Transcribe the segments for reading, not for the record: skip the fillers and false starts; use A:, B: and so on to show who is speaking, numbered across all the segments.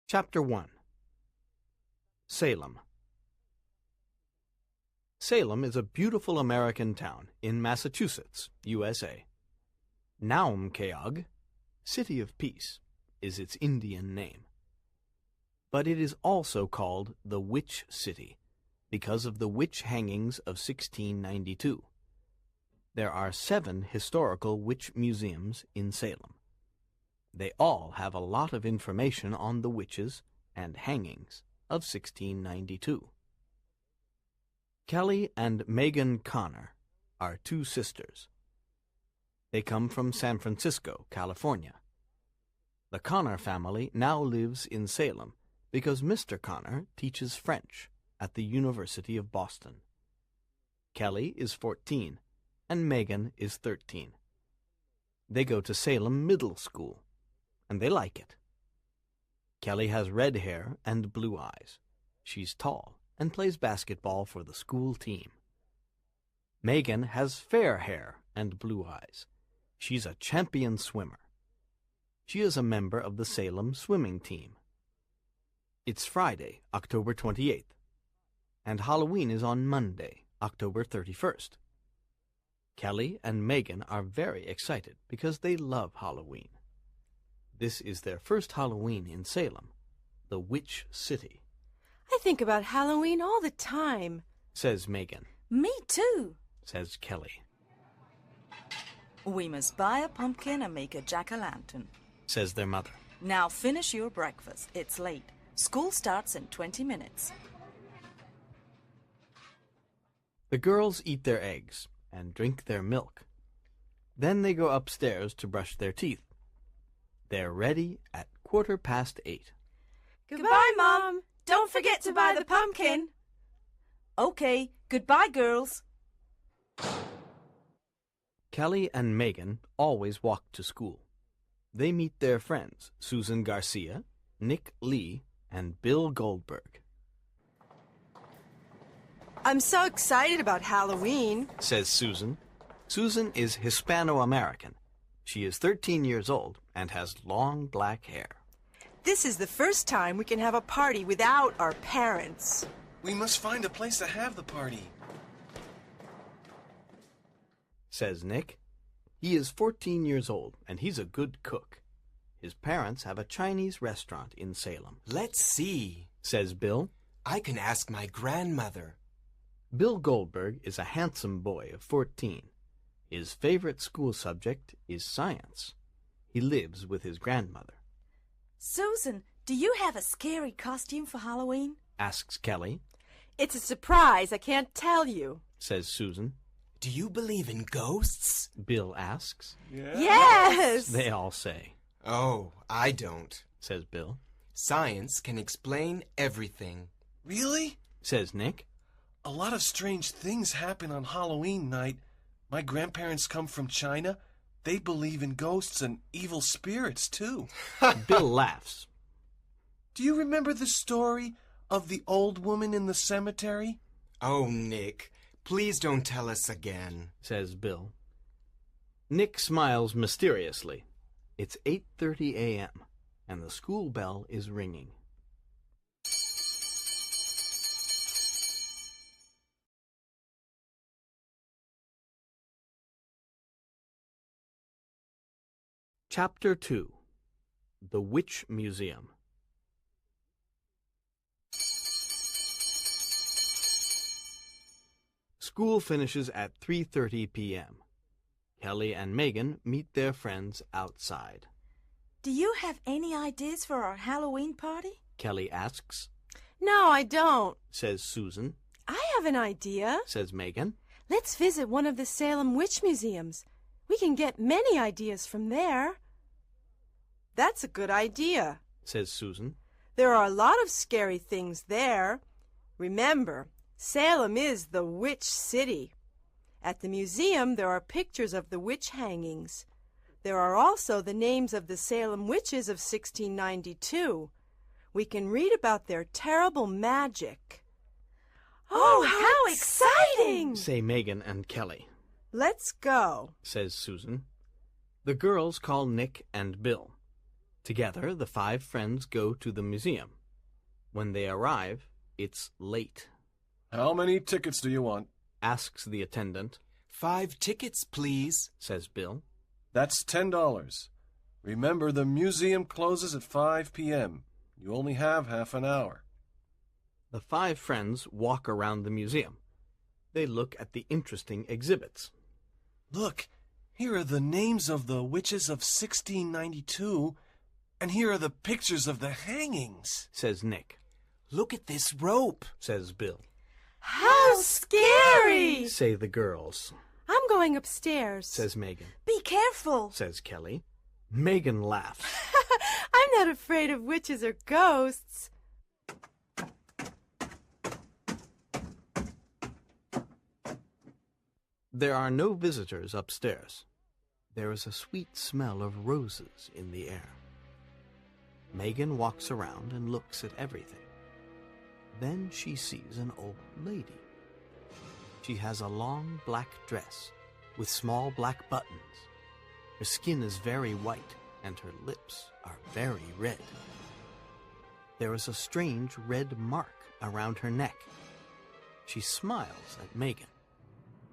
A: Chapter 1. Salem. Salem is a beautiful American town in Massachusetts, USA. Naumkeag, City of Peace, is its Indian name. But it is also called the Witch City because of the witch hangings of 1692. There are 7 historical witch museums in Salem. They all have a lot of information on the witches and hangings of 1692. Kelly and Megan Connor are 2 sisters. They come from San Francisco, California. The Connor family now lives in Salem because Mr. Connor teaches French at the University of Boston. Kelly is 14 and Megan is 13. They go to Salem Middle School, and they like it. Kelly has red hair and blue eyes. She's tall and plays basketball for the school team. Megan has fair hair and blue eyes. She's a champion swimmer. She is a member of the Salem swimming team. It's Friday, October 28th, and Halloween is on Monday, October 31st. Kelly and Megan are very excited because they love Halloween. This is their first Halloween in Salem, the Witch City.
B: I think about Halloween all the time,
A: says Megan.
C: Me too,
A: says Kelly.
C: We must buy a pumpkin and make a jack-o'-lantern,
A: says their mother.
C: Now finish your breakfast. It's late. School starts in 20 minutes.
A: The girls eat their eggs and drink their milk. Then they go upstairs to brush their teeth. They're ready at 8:15.
B: Goodbye, Mom. Don't forget to buy the pumpkin.
C: Okay, goodbye, girls.
A: Kelly and Megan always walk to school. They meet their friends, Susan Garcia, Nick Lee, and Bill Goldberg.
B: I'm so excited about Halloween,
A: says Susan. Susan is Hispano-American. She is 13 years old and has long black hair.
B: This is the first time we can have a party without our parents.
D: We must find a place to have the party,
A: says Nick. He is 14 years old and he's a good cook. His parents have a Chinese restaurant in Salem.
E: Let's see,
A: says Bill.
E: I can ask my grandmother.
A: Bill Goldberg is a handsome boy of 14. His favorite school subject is science. He lives with his grandmother.
C: Susan, do you have a scary costume for Halloween?
A: Asks Kelly.
B: It's a surprise. I can't tell you,
A: says Susan.
E: Do you believe in ghosts?
A: Bill asks.
B: Yes!
A: They all say.
E: Oh, I don't,
A: says Bill.
E: Science can explain everything.
D: Really?
A: Says Nick.
D: A lot of strange things happen on Halloween night. My grandparents come from China. They believe in ghosts and evil spirits, too.
A: Bill laughs.
D: Do you remember the story of the old woman in the cemetery?
E: Oh, Nick, please don't tell us again,
A: says Bill. Nick smiles mysteriously. It's 8:30 a.m., and the school bell is ringing. Chapter 2. The Witch Museum. School finishes at 3:30 p.m. Kelly and Megan meet their friends outside.
C: Do you have any ideas for our Halloween party?
A: Kelly asks.
B: No, I don't,
A: says Susan.
B: I have an idea,
A: says Megan.
B: Let's visit one of the Salem Witch Museums. We can get many ideas from there. That's a good idea,
A: says Susan.
B: There are a lot of scary things there. Remember, Salem is the Witch City. At the museum, there are pictures of the witch hangings. There are also the names of the Salem witches of 1692. We can read about their terrible magic. Oh, how exciting!
A: Say Megan and Kelly.
B: Let's go,
A: says Susan. The girls call Nick and Bill. Together, the 5 friends go to the museum. When they arrive, it's late.
D: How many tickets do you want?
A: Asks the attendant.
E: 5 tickets, please,
A: Says Bill.
D: That's $10. Remember, the museum closes at 5 p.m. You only have half an hour.
A: The 5 friends walk around the museum. They look at the interesting exhibits.
D: Look, here are the names of the witches of 1692, and here are the pictures of the hangings,
A: Says Nick.
E: Look at this rope,
A: Says Bill.
B: How scary!
A: Say the girls.
B: I'm going upstairs.
A: Says Megan.
C: Be careful.
A: Says Kelly. Megan laughs.
B: I'm not afraid of witches or ghosts.
A: There are no visitors upstairs. There is a sweet smell of roses in the air. Megan walks around and looks at everything. Then she sees an old lady. She has a long black dress with small black buttons. Her skin is very white and her lips are very red. There is a strange red mark around her neck. She smiles at Megan.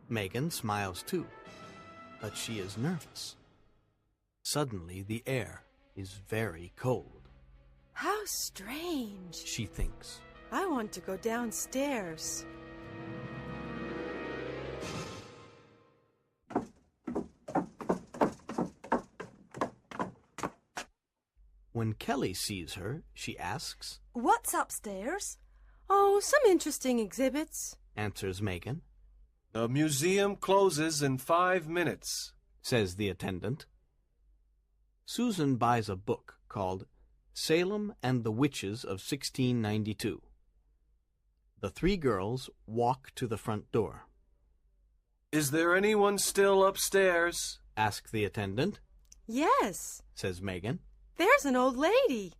A: Megan smiles too, but she is nervous. Suddenly the air is very cold.
B: How strange.
A: She thinks.
B: I want to go downstairs.
A: When Kelly sees her, she asks,
C: What's upstairs?
B: Oh, some interesting exhibits.
A: answers Megan.
D: The museum closes in 5 minutes.
A: Says the attendant. Susan buys a book called Salem and the Witches of 1692. The 3 girls walk to the front door.
D: Is there anyone still upstairs?
A: Asks the attendant.
B: Yes,
A: Says Megan.
B: there's an old lady.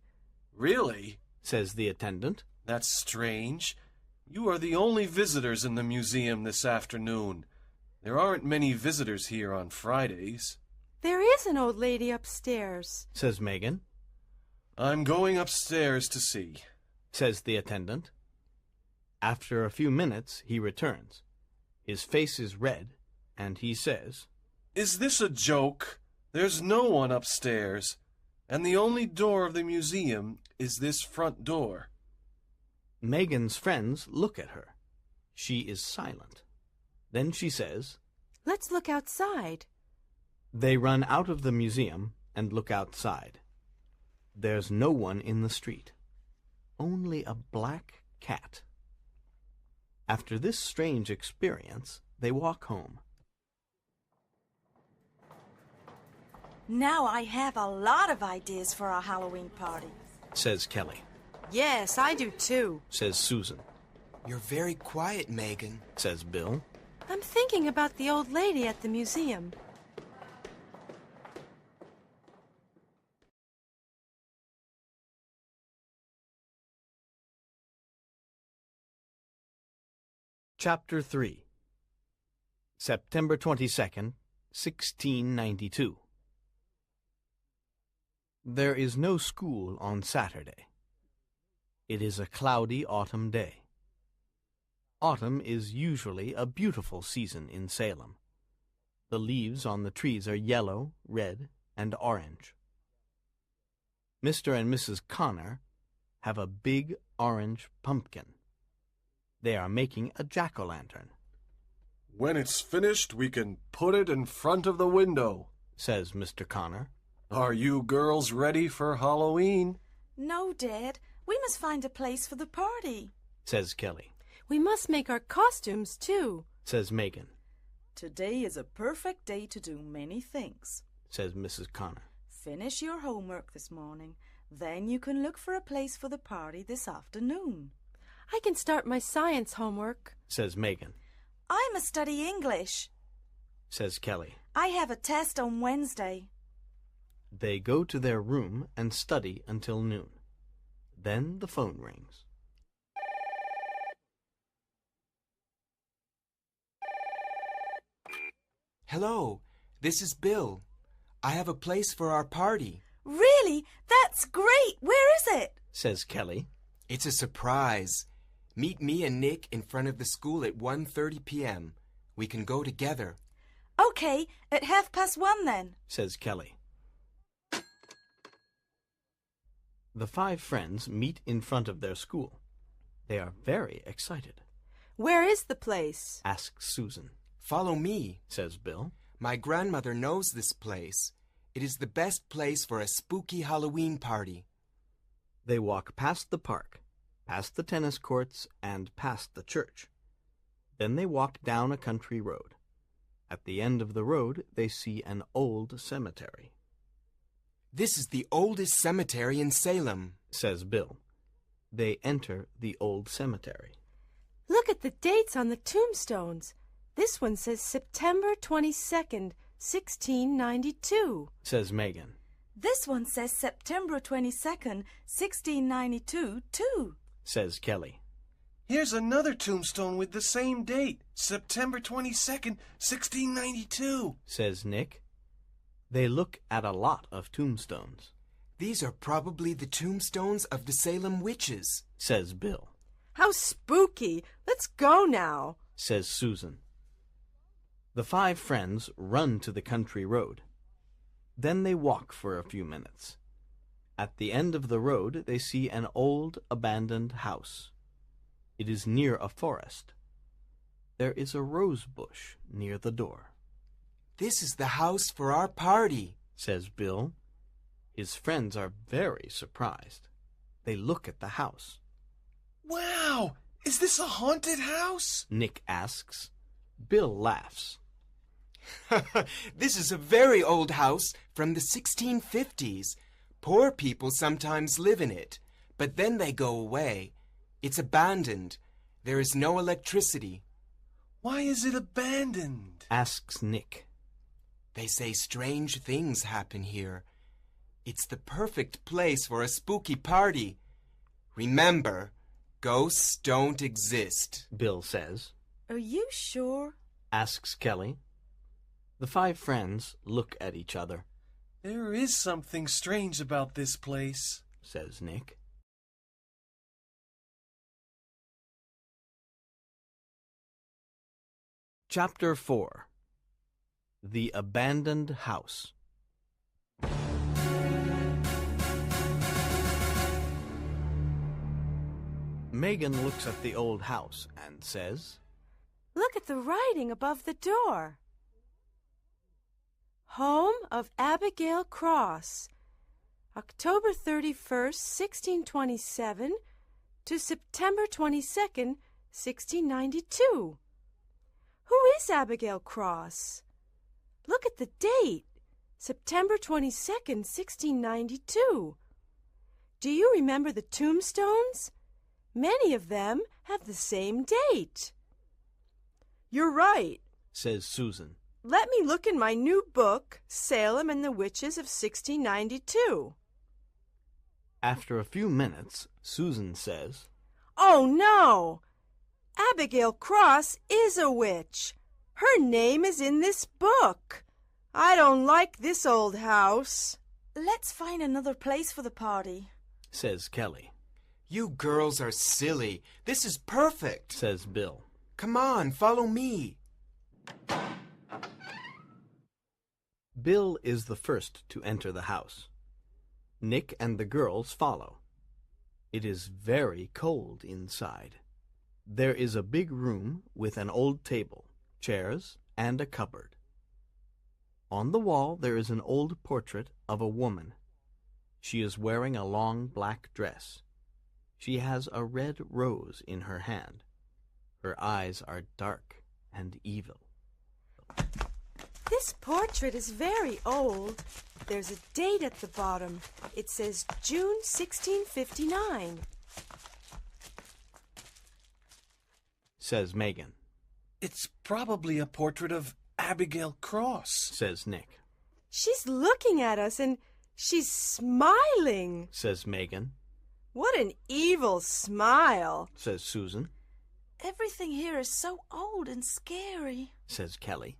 D: Really?
A: Says the attendant.
D: That's strange. You are the only visitors in the museum this afternoon. There aren't many visitors here on Fridays.
B: There is an old lady upstairs.
A: Says Megan.
D: I'm going upstairs to see.
A: Says the attendant. After a few minutes, he returns. His face is red, and he says,
D: Is this a joke? There's no one upstairs, and the only door of the museum is this front door.
A: Megan's friends look at her. She is silent. Then she says,
B: Let's look outside.
A: They run out of the museum and look outside. There's no one in the street. Only a black cat. After this strange experience, they walk home.
C: Now I have a lot of ideas for our Halloween party.
A: Says Kelly.
B: Yes, I do too.
A: Says Susan.
E: You're very quiet, Megan.
A: Says Bill.
B: I'm thinking about the old lady at the museum.
A: Chapter 3. September 22nd, 1692. There is no school on Saturday. It is a cloudy autumn day. Autumn is usually a beautiful season in Salem. The leaves on the trees are yellow, red, and orange. Mr. and Mrs. Connor have a big orange pumpkin. They are making a jack-o'-lantern.
D: When it's finished, we can put it in front of the window,
A: Says Mr. Connor.
D: Are you girls ready for Halloween?
C: No, Dad. We must find a place for the party.
A: Says Kelly.
B: We must make our costumes too.
A: Says Megan.
C: Today is a perfect day to do many things.
A: Says Mrs. Connor.
C: Finish your homework this morning. Then you can look for a place for the party this afternoon.
B: I can start my science homework.
A: Says Megan.
C: I must study English.
A: Says Kelly.
C: I have a test on Wednesday.
A: They go to their room and study until noon. Then the phone rings.
E: Hello, this is Bill. I have a place for our party.
C: Really? That's great! Where is it?
A: says Kelly.
E: It's a surprise. Meet me and Nick in front of the school at 1:30 p.m. We can go together.
C: Okay, at 1:30 then.
A: Says Kelly. The five friends meet in front of their school. They are very excited.
B: Where is the place?
A: Asks Susan.
E: Follow me,
A: Says Bill.
E: My grandmother knows this place. It is the best place for a spooky Halloween party.
A: They walk past the park, past the tennis courts, and past the church. Then they walk down a country road. At the end of the road, they see an old cemetery.
E: This is the oldest cemetery in Salem,
A: Says Bill. They enter the old cemetery.
B: Look at the dates on the tombstones. This one says September 22nd, 1692.
A: Says Megan.
C: This one says September 22nd, 1692, too.
A: Says Kelly.
D: Here's another tombstone with the same date, September 22nd, 1692.
A: Says Nick. They look at a lot of tombstones.
E: These are probably the tombstones of the Salem witches,
A: Says Bill.
B: How spooky! Let's go now.
A: Says Susan. The five friends run to the country road. Then they walk for a few minutes. At the end of the road, they see an old, abandoned house. It is near a forest. There is a rose bush near the door.
E: This is the house for our party,
A: Says Bill. His friends are very surprised. They look at the house.
D: Wow! Is this a haunted house?
A: Nick asks. Bill laughs.
E: This is a very old house from the 1650s. Poor people sometimes live in it, but then they go away. It's abandoned. There is no electricity.
D: Why is it abandoned?
A: Asks Nick.
E: They say strange things happen here. It's the perfect place for a spooky party. Remember, ghosts don't exist,
A: Bill says.
C: Are you sure?
A: Asks Kelly. The five friends look at each other.
D: There is something strange about this place,
A: Says Nick. Chapter 4. The Abandoned House. Megan looks at the old house and says,
B: Look at the writing above the door. Home of Abigail Cross, October 31st, 1627 to September 22nd, 1692. Who is Abigail Cross? Look at the date, September 22nd, 1692. Do you remember the tombstones? Many of them have the same date. You're right,
A: says Susan.
B: Let me look in my new book, Salem and the Witches of 1692.
A: After a few minutes, Susan says,
B: Oh, no! Abigail Cross is a witch. Her name is in this book. I don't like this old house.
C: Let's find another place for the party,
A: says Kelly.
E: You girls are silly. This is perfect,
A: says Bill.
E: Come on, follow me.
A: Bill is the first to enter the house. Nick and the girls follow. It is very cold inside. There is a big room with an old table, chairs, and a cupboard. On the wall there is an old portrait of a woman. She is wearing a long black dress. She has a red rose in her hand. Her eyes are dark and evil.
B: This portrait is very old. There's a date at the bottom. It says June 1659.
A: Says Megan.
D: It's probably a portrait of Abigail Cross,
A: Says Nick.
B: She's looking at us and she's smiling.
A: Says Megan.
B: What an evil smile,
A: Says Susan.
C: Everything here is so old and scary,
A: Says Kelly.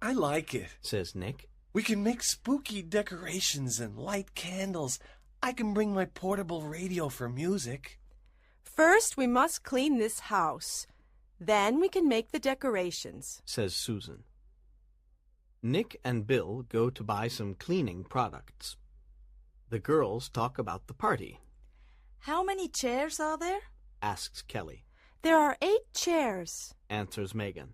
D: I like it.
A: Says Nick.
D: We can make spooky decorations and light candles. I can bring my portable radio for music.
B: First, we must clean this house. Then we can make the decorations,
A: says Susan. Nick and Bill go to buy some cleaning products. The girls talk about the party,
C: How many chairs are there?
A: asks Kelly,
B: There are 8 chairs.
A: answers Megan.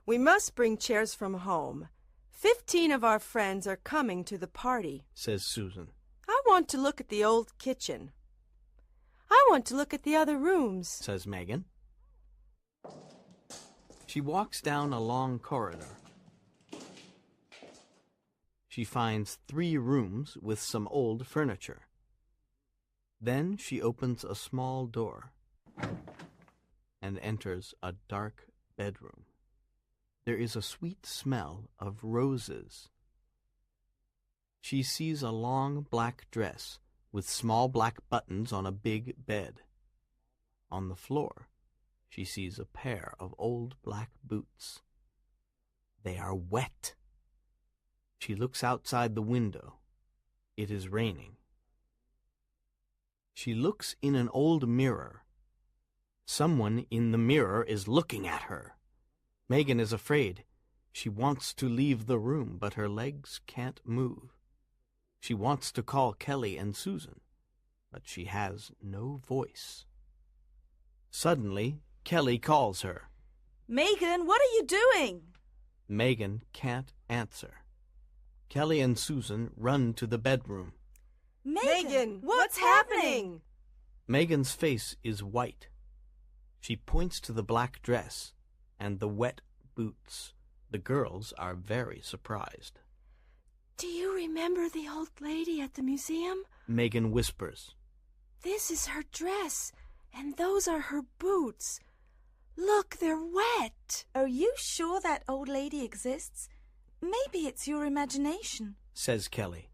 B: We must bring chairs from home. 15 of our friends are coming to the party.
A: Says Susan.
B: I want to look at the old kitchen. I want to look at the other rooms.
A: Says Megan. She walks down a long corridor. She finds 3 rooms with some old furniture. Then she opens a small door and enters a dark bedroom. There is a sweet smell of roses. She sees a long black dress with small black buttons on a big bed. On the floor, she sees a pair of old black boots. They are wet. She looks outside the window. It is raining. She looks in an old mirror. Someone in the mirror is looking at her. Megan is afraid. She wants to leave the room, but her legs can't move. She wants to call Kelly and Susan, but she has no voice. Suddenly, Kelly calls her.
C: Megan, what are you doing?
A: Megan can't answer. Kelly and Susan run to the bedroom.
B: Megan, what's happening?
A: Megan's face is white. She points to the black dress and the wet boots. The girls are very surprised.
B: Do you remember the old lady at the museum?
A: Megan whispers.
B: This is her dress, and those are her boots. Look, they're wet.
C: Are you sure that old lady exists? Maybe it's your imagination,
A: says Kelly.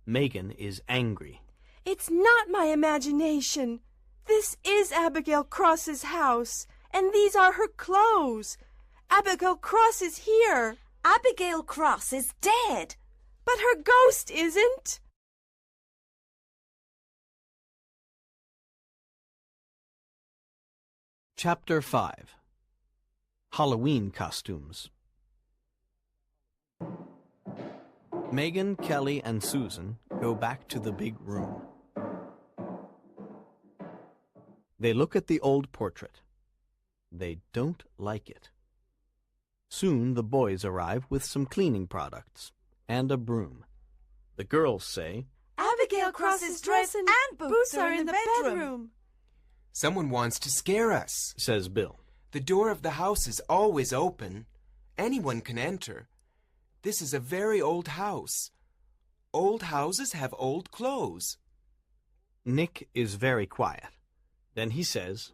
A: Megan is angry.
B: It's not my imagination. This is Abigail Cross's house, and these are her clothes. Abigail Cross is here.
C: Abigail Cross is dead.
B: But her ghost isn't.
A: Chapter 5. Halloween Costumes. Megan, Kelly, and Susan go back to the big room. They look at the old portrait. They don't like it. Soon the boys arrive with some cleaning products and a broom. The girls say,
C: Abigail Cross's dress and boots are in the bedroom.
E: Someone wants to scare us,
A: says Bill.
E: The door of the house is always open. Anyone can enter. This is a very old house. Old houses have old clothes.
A: Nick is very quiet. Then he says,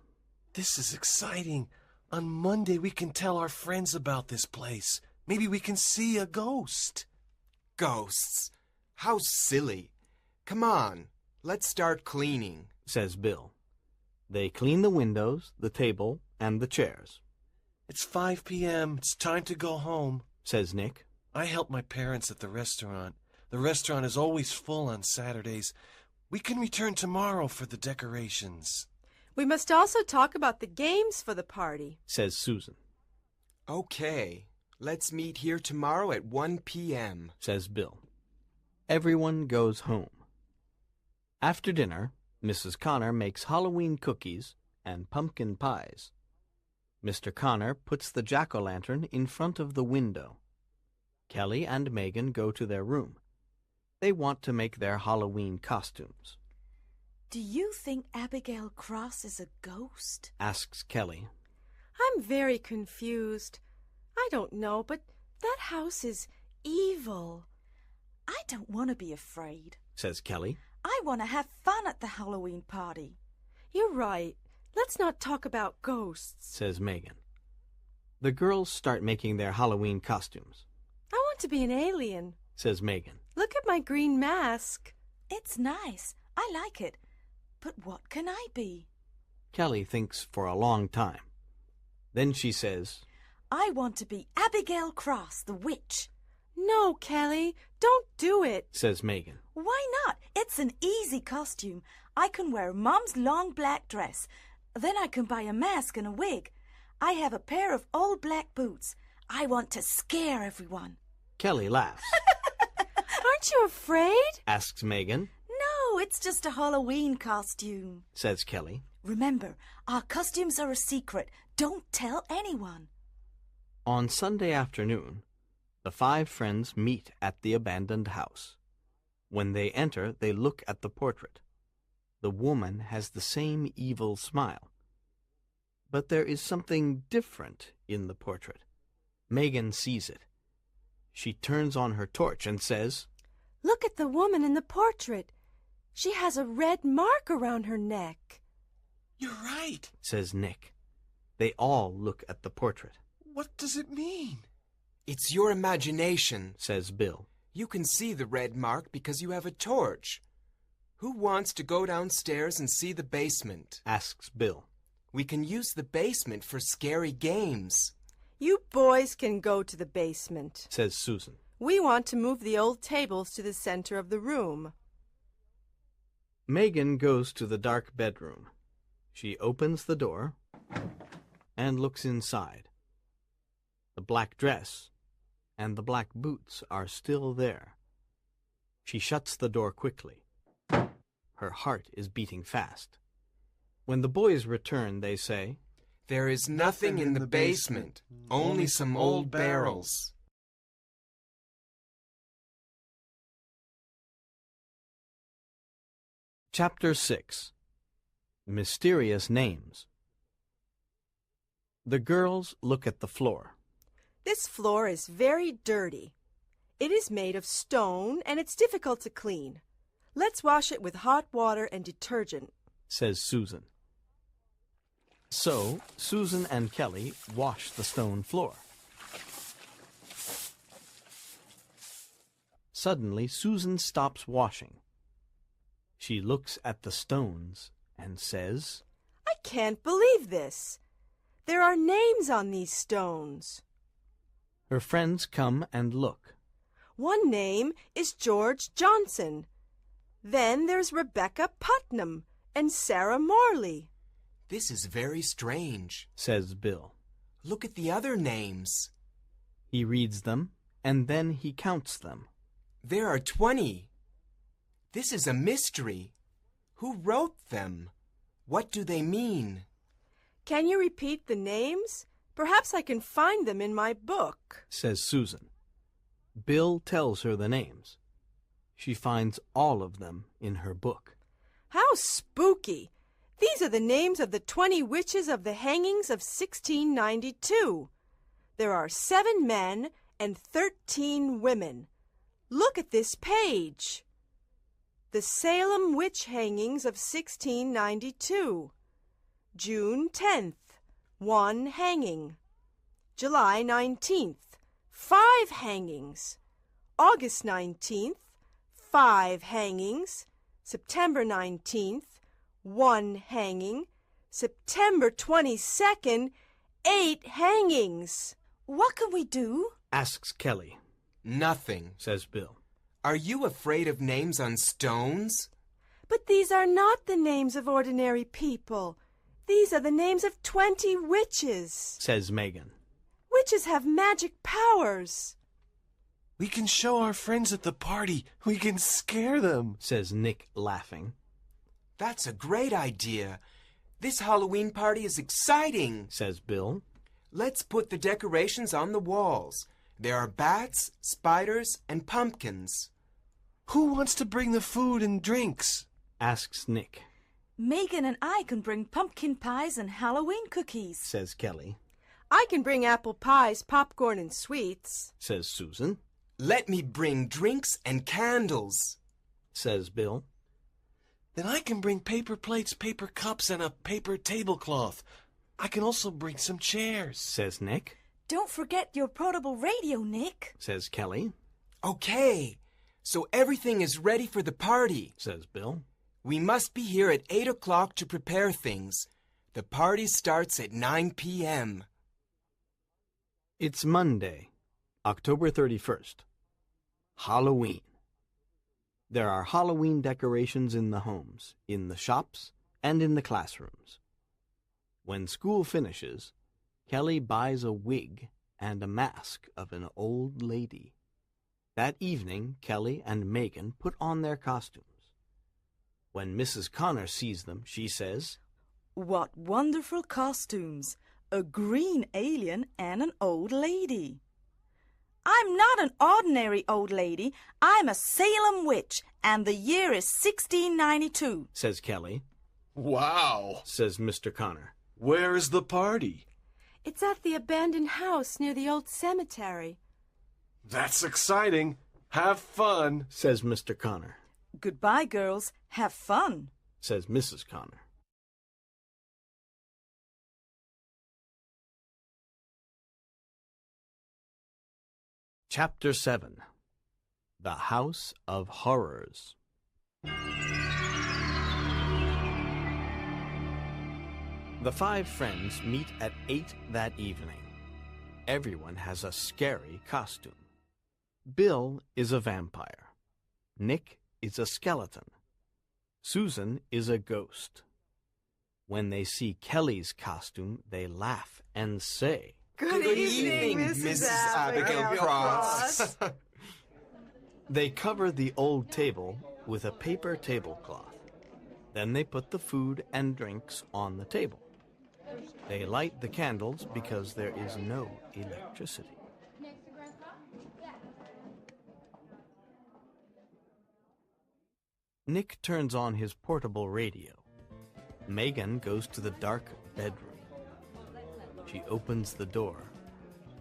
D: This is exciting. On Monday we can tell our friends about this place. Maybe we can see a ghost.
E: Ghosts? How silly. Come on, let's start cleaning,
A: says Bill. They clean the windows, the table, and the chairs.
D: It's 5 p.m. It's time to go home,
A: says Nick.
D: I help my parents at the restaurant. The restaurant is always full on Saturdays. We can return tomorrow for the decorations.
B: We must also talk about the games for the party,
A: says Susan.
E: Okay, let's meet here tomorrow at 1 p.m.,
A: says Bill. Everyone goes home. After dinner, Mrs. Connor makes Halloween cookies and pumpkin pies. Mr. Connor puts the jack-o'-lantern in front of the window. Kelly and Megan go to their room. They want to make their Halloween costumes.
C: Do you think Abigail Cross is a ghost?
A: Asks Kelly.
B: I'm very confused. I don't know, but that house is evil.
C: I don't want to be afraid,
A: says Kelly.
C: I want to have fun at the Halloween party.
B: You're right. Let's not talk about ghosts,
A: says Megan. The girls start making their Halloween costumes.
B: I want to be an alien,
A: says Megan.
B: Look at my green mask.
C: It's nice. I like it. But what can I be?
A: Kelly thinks for a long time. Then she says,
C: I want to be Abigail Cross, the witch.
B: No, Kelly, don't do it,
A: says Megan.
C: Why not? It's an easy costume. I can wear Mom's long black dress. Then I can buy a mask and a wig. I have a pair of old black boots. I want to scare everyone.
A: Kelly laughs.
B: Aren't you afraid?
A: Asks Megan.
C: No, it's just a Halloween costume,
A: says Kelly.
C: Remember, our costumes are a secret. Don't tell anyone.
A: On Sunday afternoon, the 5 friends meet at the abandoned house. When they enter, they look at the portrait. The woman has the same evil smile. But there is something different in the portrait. Megan sees it. She turns on her torch and says,
B: Look at the woman in the portrait. She has a red mark around her neck.
D: You're right.
A: says Nick. They all look at the portrait.
D: What does it mean?
E: It's your imagination,
A: says Bill.
E: You can see the red mark because you have a torch. Who wants to go downstairs and see the basement?
A: Asks Bill.
E: We can use the basement for scary games.
B: You boys can go to the basement,
A: says Susan.
B: We want to move the old tables to the center of the room.
A: Megan goes to the dark bedroom. She opens the door and looks inside. The black dress and the black boots are still there. She shuts the door quickly. Her heart is beating fast. When the boys return, they say,
E: There is nothing in the basement, only some old barrels.
A: Chapter 6. Mysterious Names. The girls look at the floor.
B: This floor is very dirty. It is made of stone and it's difficult to clean. Let's wash it with hot water and detergent,
A: says Susan. So, Susan and Kelly wash the stone floor. Suddenly, Susan stops washing. She looks at the stones and says,
B: I can't believe this. There are names on these stones.
A: Her friends come and look.
B: One name is George Johnson. Then there's Rebecca Putnam and Sarah Morley.
E: This is very strange,
A: says Bill.
E: Look at the other names.
A: He reads them, and then he counts them.
E: There are 20. This is a mystery. Who wrote them? What do they mean?
B: Can you repeat the names? Perhaps I can find them in my book,
A: says Susan. Bill tells her the names. She finds all of them in her book.
B: How spooky! These are the names of the 20 witches of the hangings of 1692. There are 7 men and 13 women. Look at this page. The Salem witch hangings of 1692. June 10th, 1 hanging. July 19th, 5 hangings. August 19th, 5 hangings. September 19th, 1 hanging. September 22nd, 8 hangings.
C: What can we do?
A: Asks Kelly.
E: Nothing,
A: says Bill.
E: Are you afraid of names on stones?
B: But these are not the names of ordinary people. These are the names of 20 witches,
A: says Megan.
B: Witches have magic powers.
D: We can show our friends at the party. We can scare them,
A: says Nick, laughing.
E: That's a great idea. This Halloween party is exciting,
A: says Bill.
E: Let's put the decorations on the walls. There are bats, spiders, and pumpkins.
D: Who wants to bring the food and drinks?
A: Asks Nick.
C: Megan and I can bring pumpkin pies and Halloween cookies,
A: says Kelly.
B: I can bring apple pies, popcorn, and sweets,
A: says Susan.
E: Let me bring drinks and candles,
A: says Bill.
D: Then I can bring paper plates, paper cups, and a paper tablecloth. I can also bring some chairs,
A: says Nick.
C: Don't forget your portable radio, Nick,
A: says Kelly.
E: Okay, so everything is ready for the party,
A: says Bill.
E: We must be here at 8 o'clock to prepare things. The party starts at 9 p.m.
A: It's Monday, October 31st. Halloween. There are Halloween decorations in the homes, in the shops, and in the classrooms. When school finishes, Kelly buys a wig and a mask of an old lady. That evening, Kelly and Megan put on their costumes. When Mrs. Connor sees them, she says,
C: What wonderful costumes! A green alien and an old lady. I'm not an ordinary old lady. I'm a Salem witch, and the year is 1692,
A: says Kelly.
D: Wow,
A: Says Mr. Connor.
D: Where is the party?
B: It's at the abandoned house near the old cemetery.
D: That's exciting. Have fun,
A: Says Mr. Connor.
C: Goodbye, girls. Have fun.
A: Says Mrs. Connor. Chapter 7. The House of Horrors. The five friends meet at 8 that evening. Everyone has a scary costume. Bill is a vampire. Nick is a skeleton. Susan is a ghost. When they see Kelly's costume, they laugh and say,
B: Good
E: evening, Mrs. Abigail Cross.
A: They cover the old table with a paper tablecloth. Then they put the food and drinks on the table. They light the candles because there is no electricity. Nick turns on his portable radio. Megan goes to the dark bedroom. She opens the door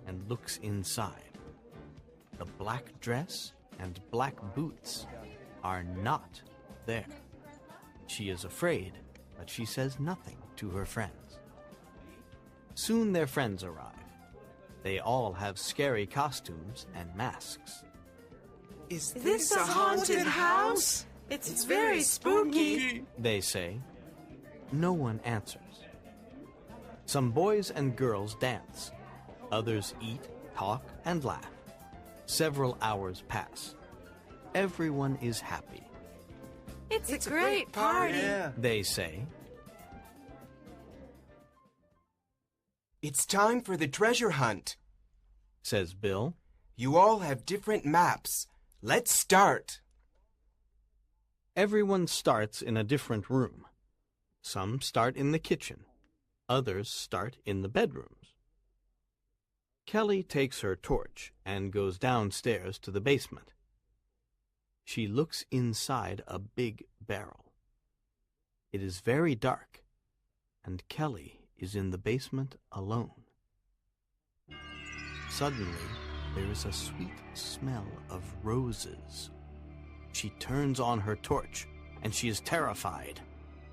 A: and looks inside. The black dress and black boots are not there. She is afraid, but she says nothing to her friends. Soon their friends arrive. They all have scary costumes and masks.
E: Is
B: This a haunted house? It's very spooky.
A: They say. No one answers. Some boys and girls dance. Others eat, talk, and laugh. Several hours pass. Everyone is happy.
B: It's a great party.
D: Yeah.
A: They say.
E: It's time for the treasure hunt.
A: Says Bill.
E: You all have different maps. Let's start.
A: Everyone starts in a different room. Some start in the kitchen. Others start in the bedrooms. Kelly takes her torch and goes downstairs to the basement. She looks inside a big barrel. It is very dark, and Kelly is in the basement alone. Suddenly, there is a sweet smell of roses. She turns on her torch, and she is terrified.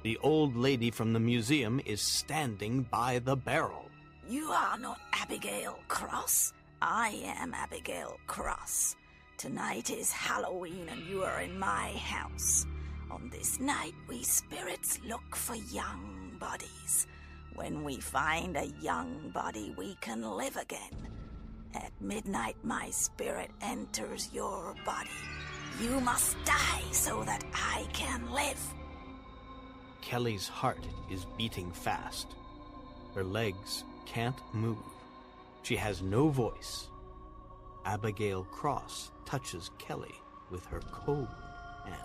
A: The old lady from the museum is standing by the barrel.
C: You are not Abigail Cross. I am Abigail Cross. Tonight is Halloween and you are in my house. On this night, we spirits look for young bodies. When we find a young body, we can live again. At midnight, my spirit enters your body. You must die so that I can live.
A: Kelly's heart is beating fast. Her legs can't move. She has no voice. Abigail Cross touches Kelly with her cold hand.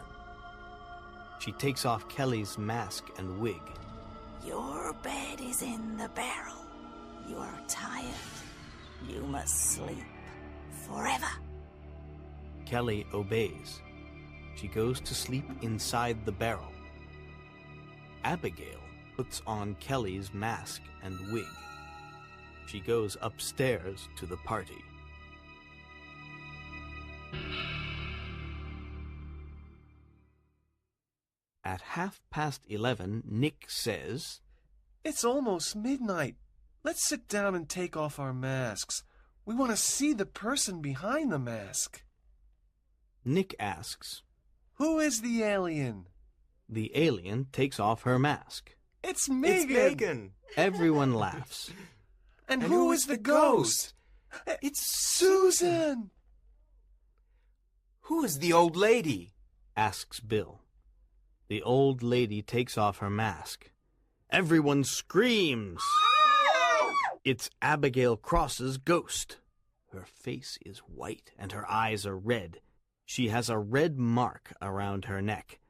A: She takes off Kelly's mask and wig.
C: Your bed is in the barrel. You are tired. You must sleep forever.
A: Kelly obeys. She goes to sleep inside the barrel. Abigail puts on Kelly's mask and wig. She goes upstairs to the party. At 11:30, Nick says,
D: It's almost midnight. Let's sit down and take off our masks. We want to see the person behind the mask.
A: Nick asks,
D: Who is the alien?
A: the alien takes off her mask.
D: It's
E: It's
D: Megan.
E: Megan.
A: Everyone laughs.
D: And who is the ghost?
E: It's
D: Susan.
E: Who is the old lady?
A: asks Bill. The old lady takes off her mask. Everyone screams. It's Abigail Cross's ghost. Her face is white and her eyes are red. She has a red mark around her neck.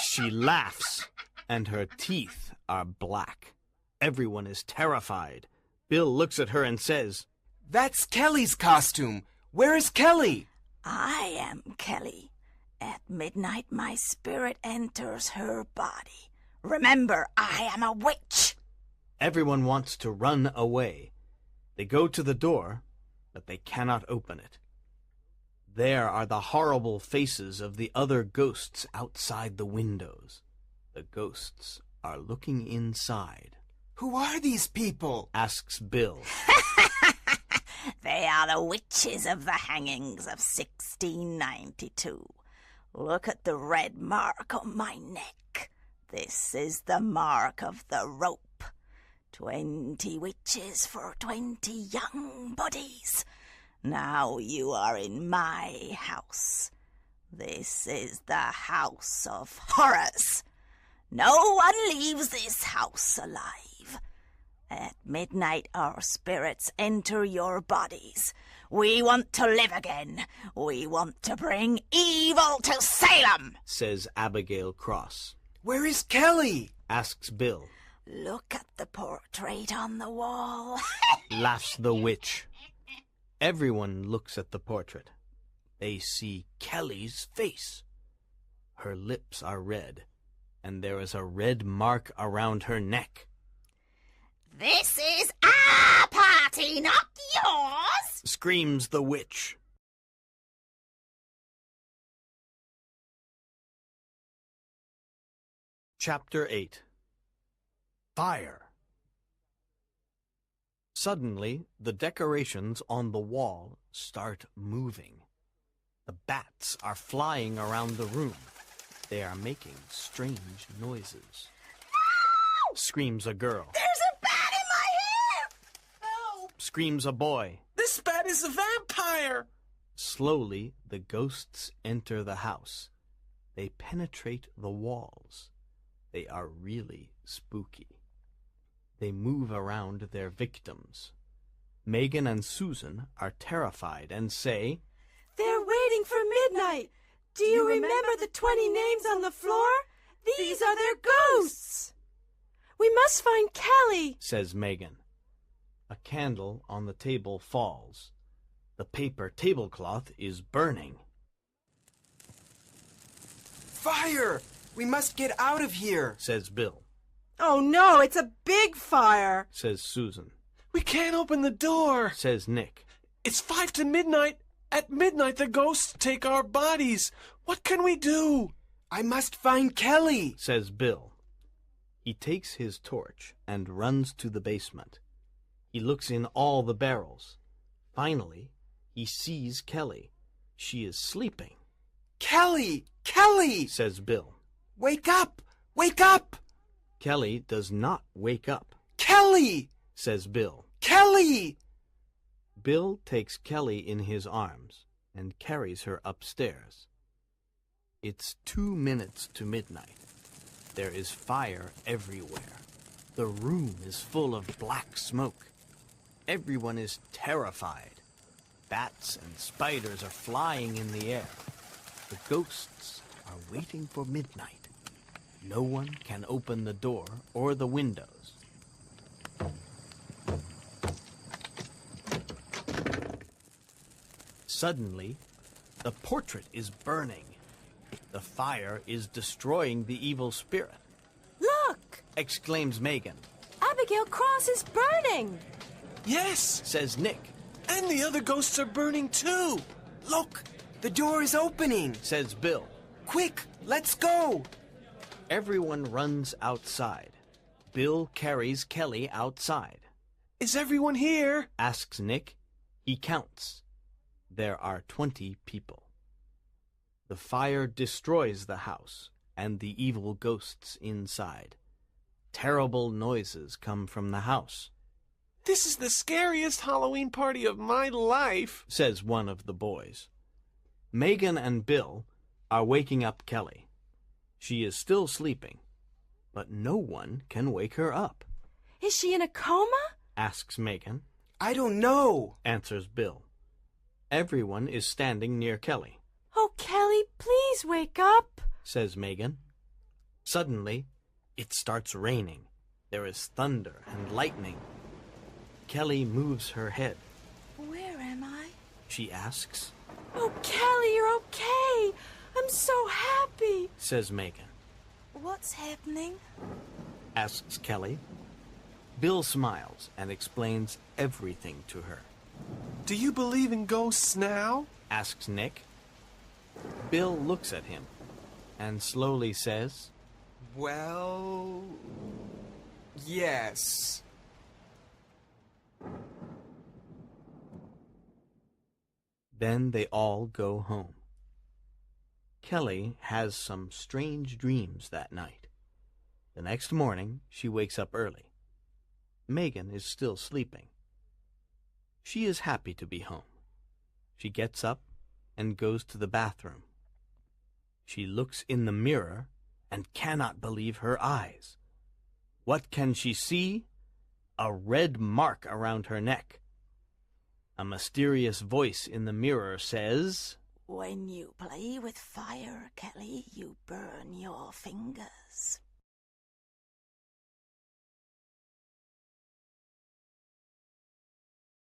A: She laughs, and her teeth are black. Everyone is terrified. Bill looks at her and says,
E: That's Kelly's costume. Where is Kelly?
C: I am Kelly. At midnight my spirit enters her body. Remember, I am a witch.
A: Everyone wants to run away. They go to the door, but they cannot open it. There are the horrible faces of the other ghosts outside the windows. The ghosts are looking inside.
E: Who are these people?
A: Asks Bill.
C: They are the witches of the hangings of 1692. Look at the red mark on my neck. This is the mark of the rope. 20 witches for 20 young bodies. Now you are in my house. This is the house of horrors. No one leaves this house alive. At midnight our spirits enter your bodies. We want to live again. We want to bring evil to Salem,
A: says Abigail Cross.
E: Where is Kelly?
A: Asks Bill.
C: Look at the portrait on the wall.
A: Laughs the witch. Everyone looks at the portrait. They see Kelly's face. Her lips are red, and there is a red mark around her neck.
C: This is our party, not yours,
A: screams the witch. Chapter 8. Fire. Suddenly, the decorations on the wall start moving. The bats are flying around the room. They are making strange noises.
C: No!
A: Screams a girl.
C: There's a bat in my hair!
D: Help!
A: Screams a boy.
D: This bat is a vampire!
A: Slowly, the ghosts enter the house. They penetrate the walls. They are really spooky. They move around their victims. Megan and Susan are terrified and say,
B: They're waiting for midnight. Do you remember the 20 names on the floor? These are their ghosts. We must find Kelly,
A: says Megan. A candle on the table falls. The paper tablecloth is burning.
E: Fire! We must get out of here,
A: says Bill.
B: Oh no, it's a big fire,
A: says Susan.
D: We can't open the door,
A: says Nick.
D: It's 5 to midnight. At midnight, the ghosts take our bodies. What can we do?
E: I must find Kelly,
A: says Bill. He takes his torch and runs to the basement. He looks in all the barrels. Finally, he sees Kelly. She is sleeping.
E: Kelly! Kelly!
A: says Bill.
E: Wake up! Wake up!
A: Kelly does not wake up.
E: Kelly!
A: says Bill.
E: Kelly!
A: Bill takes Kelly in his arms and carries her upstairs. It's 2 minutes to midnight. There is fire everywhere. The room is full of black smoke. Everyone is terrified. Bats and spiders are flying in the air. The ghosts are waiting for midnight. No one can open the door or the windows. Suddenly, the portrait is burning. The fire is destroying the evil spirit.
B: Look!
A: Exclaims Megan.
B: Abigail Cross is burning!
D: Yes,
A: Says Nick.
D: and the other ghosts are burning too.
E: Look! The door is opening!
A: Says Bill.
E: Quick! Let's go!
A: Everyone runs outside. Bill carries Kelly outside.
D: Is everyone here?
A: Asks Nick. He counts. There are 20 people. The fire destroys the house and the evil ghosts inside. Terrible noises come from the house,
D: This is the scariest Halloween party of my life.
A: says one of the boys. Megan and Bill are waking up Kelly. She is still sleeping, but no one can wake her up.
B: Is she in a coma?
A: Asks Megan.
E: I don't know,
A: Answers Bill. Everyone is standing near Kelly.
B: Oh, Kelly, please wake up,
A: Says Megan. Suddenly, it starts raining. There is thunder and lightning. Kelly moves her head.
C: Where am I?
A: She asks.
B: Oh, Kelly, you're okay. I'm so happy,
A: Says Megan.
C: What's happening?
A: Asks Kelly. Bill smiles and explains everything to her.
D: Do you believe in ghosts now?
A: Asks Nick. Bill looks at him and slowly says,
E: Well, yes.
A: Then they all go home. Kelly has some strange dreams that night. The next morning, she wakes up early. Megan is still sleeping. She is happy to be home. She gets up and goes to the bathroom. She looks in the mirror and cannot believe her eyes. What can she see? A red mark around her neck. A mysterious voice in the mirror says,
C: When you play with fire, Kelly, you burn your fingers.